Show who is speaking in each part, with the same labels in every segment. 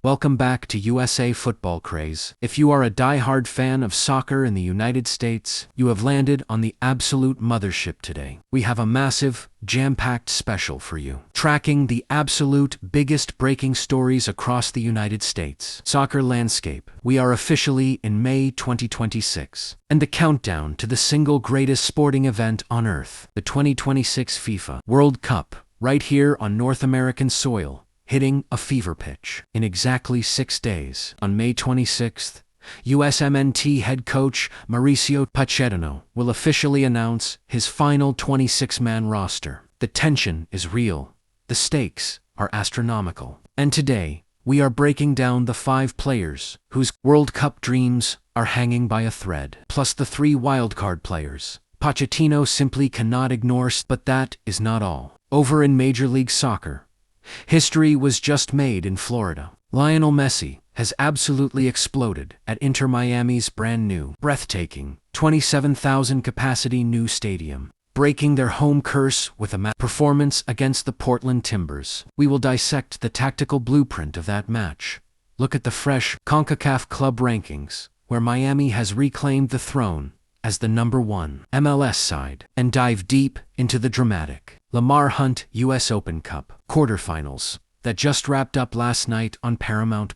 Speaker 1: Welcome back to USA Football Craze. If you are a die-hard fan of soccer in the United States, you have landed on the absolute mothership today. We have a massive, jam-packed special for you, tracking the absolute biggest breaking stories across the United States soccer landscape. We are officially in May 2026, and the countdown to the single greatest sporting event on Earth, the 2026 FIFA World Cup, right here on North American soil, hitting a fever pitch. In exactly 6 days, on May 26th, USMNT head coach Mauricio Pochettino will officially announce his final 26-man roster. The tension is real. The stakes are astronomical. And today, we are breaking down the 5 players whose World Cup dreams are hanging by a thread, plus the 3 wildcard players Pochettino simply cannot ignore. But that is not all. Over in Major League Soccer, history was just made in Florida. Lionel Messi has absolutely exploded at Inter Miami's brand new, breathtaking, 27,000 capacity new stadium, breaking their home curse with a performance against the Portland Timbers. We will dissect the tactical blueprint of that match, look at the fresh CONCACAF club rankings, where Miami has reclaimed the throne as the #1 MLS side, and dive deep into the dramatic Lamar Hunt US Open Cup quarterfinals that just wrapped up last night on Paramount+.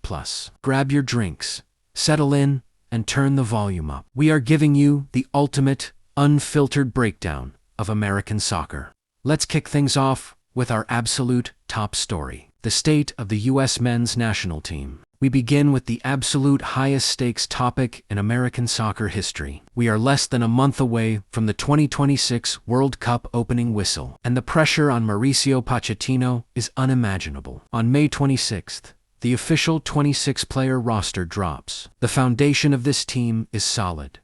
Speaker 1: Grab your drinks, settle in, and turn the volume up. We are giving you the ultimate, unfiltered breakdown of American soccer. Let's kick things off with our absolute top story, the state of the U.S. men's national team. We begin with the absolute highest stakes topic in American soccer history. We are less than a month away from the 2026 World Cup opening whistle, and the pressure on Mauricio Pochettino is unimaginable. On May 26th, the official 26-player roster drops. The foundation of this team is solid.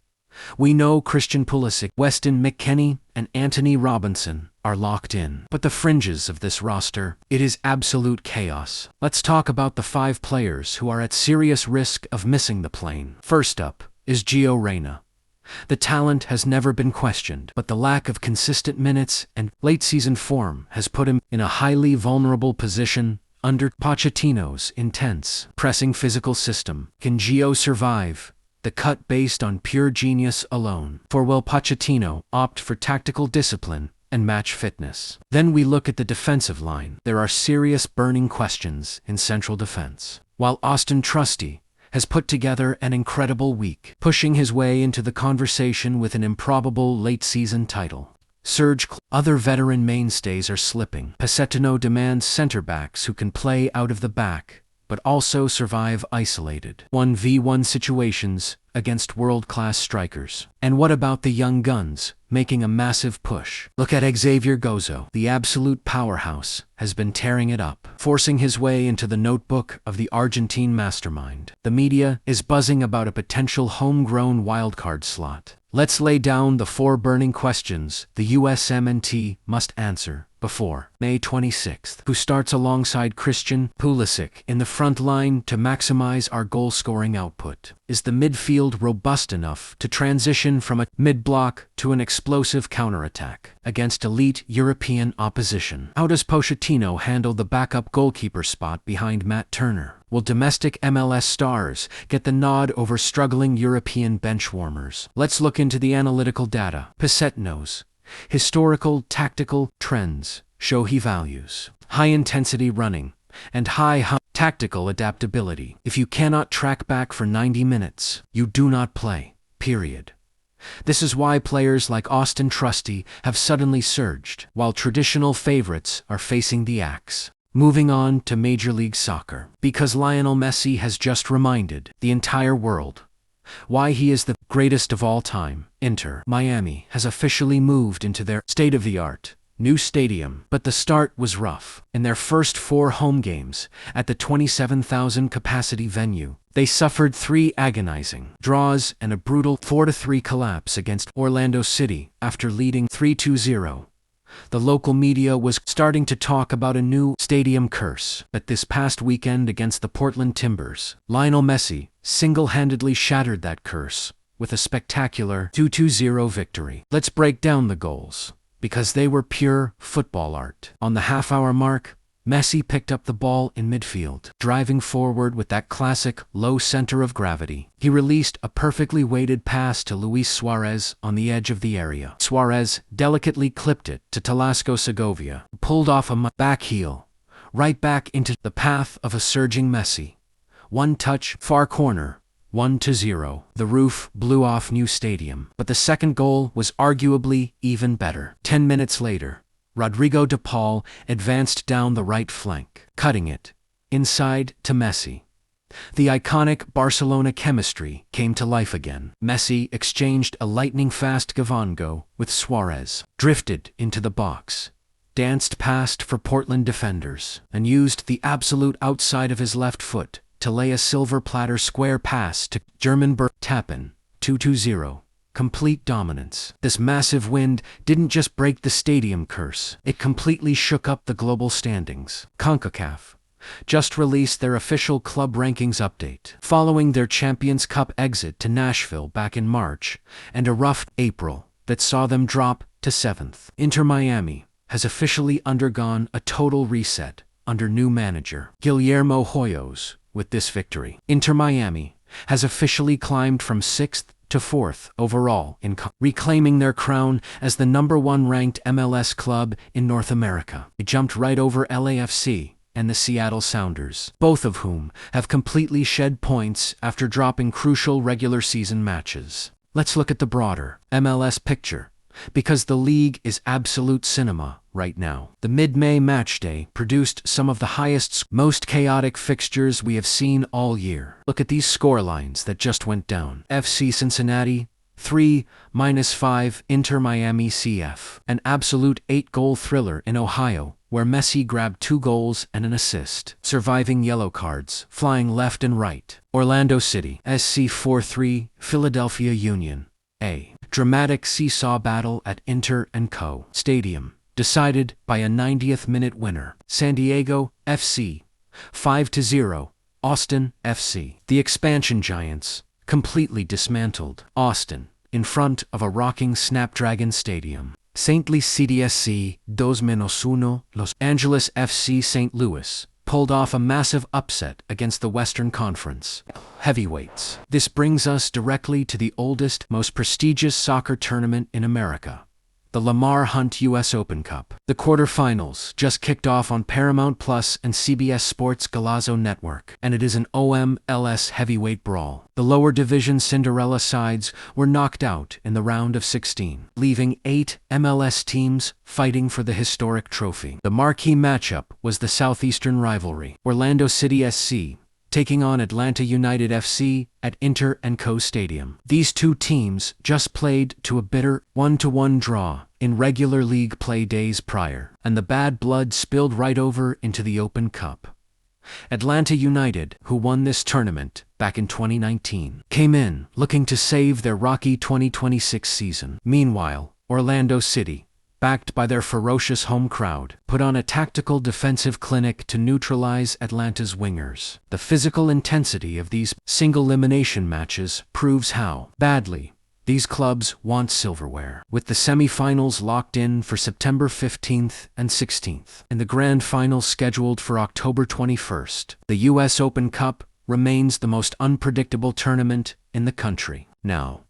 Speaker 1: We know Christian Pulisic, Weston McKennie, and Anthony Robinson are locked in. But the fringes of this roster, it is absolute chaos. Let's talk about the 5 players who are at serious risk of missing the plane. First up is Gio Reyna. The talent has never been questioned, but the lack of consistent minutes and late-season form has put him in a highly vulnerable position under Pochettino's intense, pressing physical system. Can Gio survive the cut based on pure genius alone? For will Pochettino opt for tactical discipline and match fitness? Then we look at the defensive line. There are serious burning questions in central defense. While Austin Trusty has put together an incredible week, pushing his way into the conversation with an improbable late-season title, other veteran mainstays are slipping. Pochettino demands center-backs who can play out of the back, but also survive isolated 1v1 situations against world-class strikers. And what about the young guns making a massive push? Look at Xavier Gozo. The absolute powerhouse has been tearing it up, forcing his way into the notebook of the Argentine mastermind. The media is buzzing about a potential homegrown wildcard slot. Let's lay down the 4 burning questions the USMNT must answer before May 26th. Who starts alongside Christian Pulisic in the front line to maximize our goal-scoring output? Is the midfield robust enough to transition from a mid-block to an explosive counterattack against elite European opposition? How does Pochettino handle the backup goalkeeper spot behind Matt Turner? Will domestic MLS stars get the nod over struggling European benchwarmers? Let's look into the analytical data. Pochettino's historical tactical trends show he values high-intensity running and high tactical adaptability. If you cannot track back for 90 minutes, you do not play, period. This is why players like Austin Trusty have suddenly surged, while traditional favorites are facing the axe. Moving on to Major League Soccer, because Lionel Messi has just reminded the entire world why he is the greatest of all time. Inter Miami has officially moved into their state-of-the-art new stadium, but the start was rough. In their first 4 home games at the 27,000 capacity venue, they suffered 3 agonizing draws and a brutal 4-3 collapse against Orlando City after leading 3-0. The local media was starting to talk about a new stadium curse, but this past weekend against the Portland Timbers, Lionel Messi single-handedly shattered that curse with a spectacular 2-0 victory. Let's break down the goals, because they were pure football art. On the half-hour mark, Messi picked up the ball in midfield, driving forward with that classic low center of gravity. He released a perfectly weighted pass to Luis Suarez on the edge of the area. Suarez delicately clipped it to Talasco Segovia, pulled off a back heel, right back into the path of a surging Messi. One touch, far corner, 1-0. The roof blew off New Stadium, but the second goal was arguably even better. 10 minutes later, Rodrigo de Paul advanced down the right flank, cutting it inside to Messi. The iconic Barcelona chemistry came to life again. Messi exchanged a lightning-fast Gavango with Suarez, drifted into the box, danced past for Portland defenders, and used the absolute outside of his left foot to lay a silver platter square pass to German Tappen, 2-0. Complete dominance. This massive win didn't just break the stadium curse, it completely shook up the global standings. CONCACAF just released their official club rankings update, following their Champions Cup exit to Nashville back in March, and a rough April that saw them drop to 7th. Inter Miami has officially undergone a total reset under new manager Guillermo Hoyos. With this victory, Inter Miami has officially climbed from 6th to 4th overall, reclaiming their crown as the #1 ranked MLS club in North America. They jumped right over LAFC and the Seattle Sounders, both of whom have completely shed points after dropping crucial regular season matches. Let's look at the broader MLS picture, because the league is absolute cinema right now. The mid-May matchday produced some of the highest, most chaotic fixtures we have seen all year. Look at these scorelines that just went down. FC Cincinnati, 3-5, Inter Miami CF. An absolute 8-goal thriller in Ohio, where Messi grabbed 2 goals and an assist. Surviving yellow cards, flying left and right. Orlando City, SC 4-3, Philadelphia Union, A. Dramatic seesaw battle at Inter & Co. Stadium, decided by a 90th-minute winner. San Diego FC, 5-0, Austin FC. The expansion giants, completely dismantled. Austin, in front of a rocking Snapdragon Stadium. St. Louis CDSC, 2-1, Los Angeles FC St. Louis, pulled off a massive upset against the Western Conference heavyweights. This brings us directly to the oldest, most prestigious soccer tournament in America, the Lamar Hunt U.S. Open Cup. The quarterfinals just kicked off on Paramount Plus and CBS Sports Golazo Network, and it is an OMLS heavyweight brawl. The lower division Cinderella sides were knocked out in the round of 16, leaving 8 MLS teams fighting for the historic trophy. The marquee matchup was the Southeastern rivalry, Orlando City SC taking on Atlanta United FC at Inter & Co. Stadium. These two teams just played to a bitter 1-1 draw in regular league play days prior, and the bad blood spilled right over into the Open Cup. Atlanta United, who won this tournament back in 2019, came in looking to save their rocky 2026 season. Meanwhile, Orlando City, backed by their ferocious home crowd, put on a tactical defensive clinic to neutralize Atlanta's wingers. The physical intensity of these single-elimination matches proves how badly these clubs want silverware. With the semi-finals locked in for September 15th and 16th, and the grand final scheduled for October 21st, the U.S. Open Cup remains the most unpredictable tournament in the country. Now,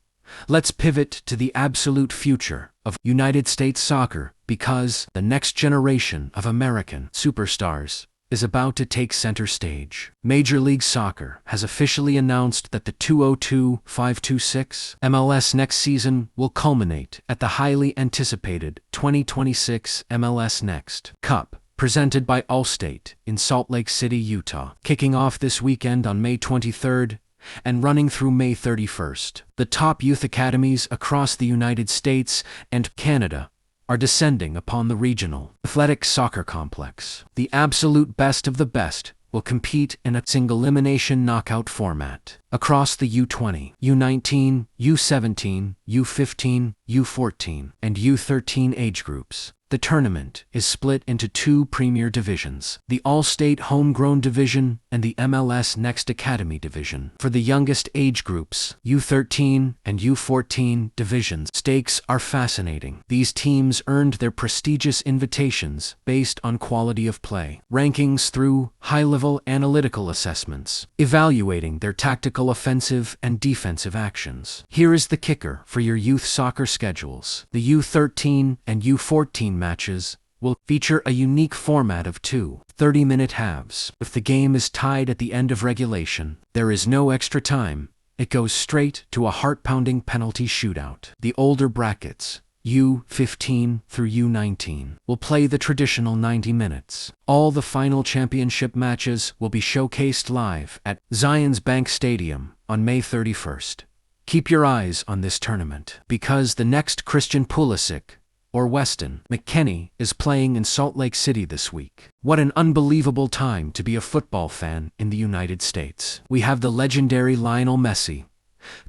Speaker 1: let's pivot to the absolute future of United States soccer, because the next generation of American superstars is about to take center stage. Major League Soccer has officially announced that the 2025-26 MLS next season will culminate at the highly anticipated 2026 MLS Next Cup, presented by Allstate in Salt Lake City, Utah, kicking off this weekend on May 23rd and running through May 31st. The top youth academies across the United States and Canada are descending upon the regional athletic soccer complex. The absolute best of the best will compete in a single-elimination knockout format across the U20, U19, U17, U15, U14, and U13 age groups. The tournament is split into two premier divisions, the All-State Homegrown Division and the MLS Next Academy Division. For the youngest age groups, U13 and U14 divisions, stakes are fascinating. These teams earned their prestigious invitations based on quality of play, rankings through high-level analytical assessments, evaluating their tactical offensive and defensive actions. Here is the kicker for your youth soccer schedules. The U13 and U14 matches will feature a unique format of two 30-minute halves. If the game is tied at the end of regulation, there is no extra time. It goes straight to a heart-pounding penalty shootout. The older brackets, U15 through U19, will play the traditional 90 minutes. All the final championship matches will be showcased live at Zions Bank Stadium on May 31st. Keep your eyes on this tournament, because the next Christian Pulisic or Weston McKennie is playing in Salt Lake City this week. What an unbelievable time to be a football fan in the United States. We have the legendary Lionel Messi,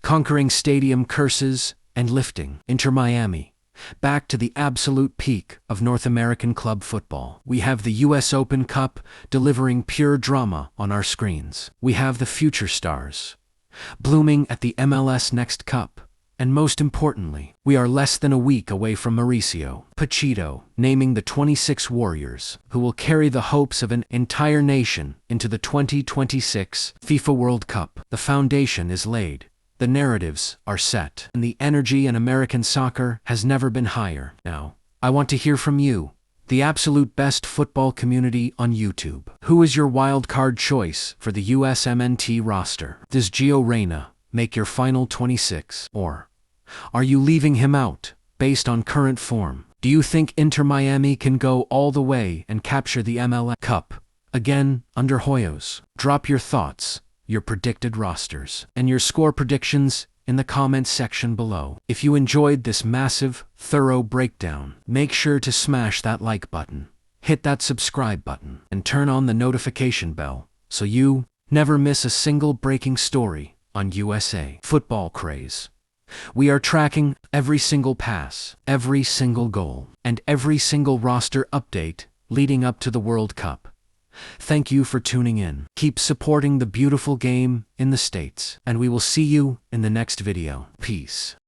Speaker 1: conquering stadium curses and lifting Inter Miami back to the absolute peak of North American club football. We have the US Open Cup delivering pure drama on our screens. We have the future stars blooming at the MLS Next Cup. And most importantly, we are less than a week away from Mauricio Pochettino naming the 26 Warriors, who will carry the hopes of an entire nation into the 2026 FIFA World Cup. The foundation is laid, the narratives are set, and the energy in American soccer has never been higher. Now, I want to hear from you, the absolute best football community on YouTube. Who is your wild card choice for the USMNT roster? Does Gio Reyna make your final 26? Or are you leaving him out based on current form? Do you think Inter Miami can go all the way and capture the MLS Cup again under Hoyos? Drop your thoughts, your predicted rosters, and your score predictions in the comments section below. If you enjoyed this massive, thorough breakdown, make sure to smash that like button, hit that subscribe button, and turn on the notification bell so you never miss a single breaking story on USA Football Craze. We are tracking every single pass, every single goal, and every single roster update leading up to the World Cup. Thank you for tuning in. Keep supporting the beautiful game in the States, and we will see you in the next video. Peace.